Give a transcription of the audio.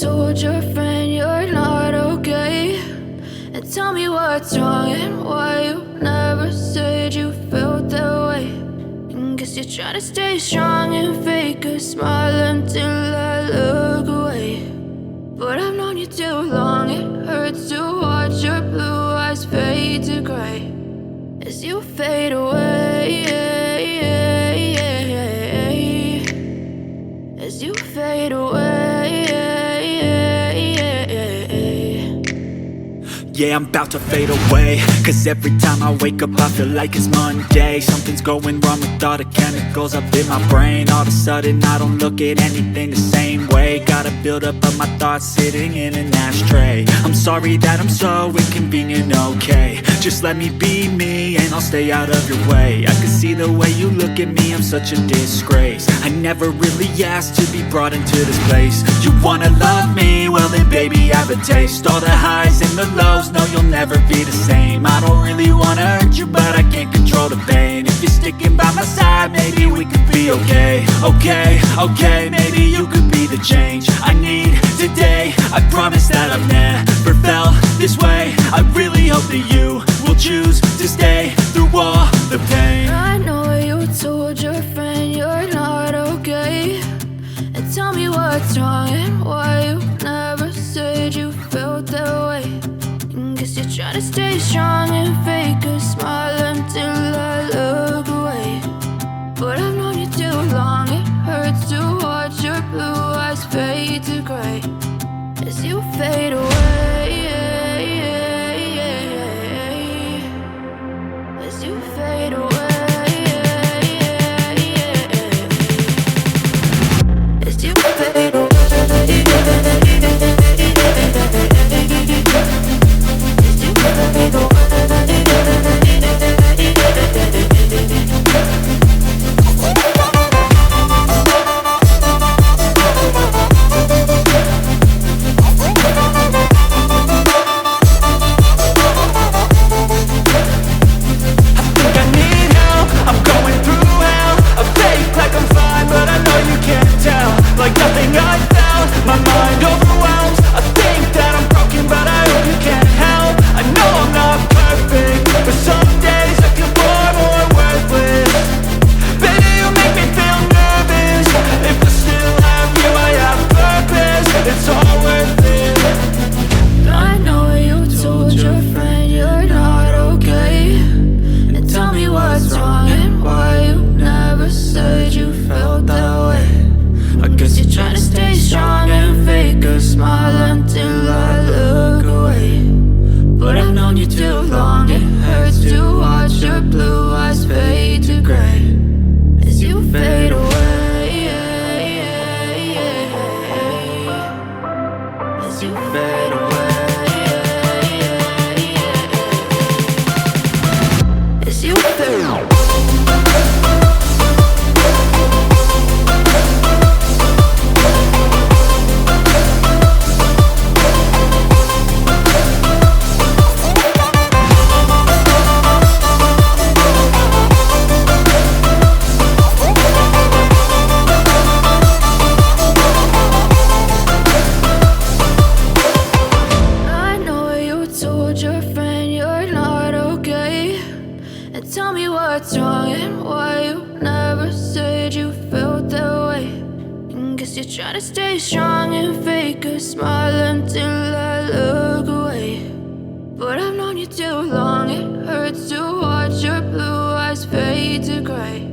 told your friend you're not okay, and tell me what's wrong and why you never said you felt that way. And guess you're trying to stay strong and fake a smile until I look away. But I've known you too long, it hurts to watch your blue eyes fade to gray as you fade away, as you fade away. Yeah, I'm about to fade away, cause every time I wake up I feel like it's Monday. Something's going wrong with all the chemicals up in my brain. All of a sudden I don't look at anything the same way. Gotta build up of my thoughts sitting in an ashtray. I'm sorry that I'm so inconvenient, okay. Just let me be me and I'll stay out of your way. I can see the way you look at me, I'm such a disgrace. I never really asked to be brought into this place. You wanna love me? Well then baby I have a taste. All the highs and the lows, no you'll never be the same. I don't really wanna hurt you but I can't control the pain. If you're sticking by my side maybe we could be okay. Okay, maybe you could be the change I need today. I promise that I've never felt this way. I really hope that you will choose to stay through all the pain. I know you told your friend you're not okay, and tell me what's wrong and why you never said you felt that way. And guess you're trying to stay strong and fake a smile until I look away. But I've known you too long, it hurts to watch your blue eyes fade to gray as you fade away, as you fade away, as you fade away. Like nothing I felt, my mind overwhelms. I think that I'm broken, but I hope you can't help. I know I'm not perfect, but some days I feel far more worthless. Baby, you make me feel nervous. If I still have you, I have purpose. It's all worth it. I know you told your friend you're not okay, and tell me what's wrong and why you never said you felt that way. I guess you're trying to stay strong and fake a smile until I look away. But I've known you too long, it hurts to watch your blue eyes fade to gray as you fade away, as you fade away, as you fade away. Your friend you're not okay, and tell me what's wrong and why you never said you felt that way. And guess you're trying to stay strong and fake a smile until I look away. But I've known you too long, it hurts to watch your blue eyes fade to gray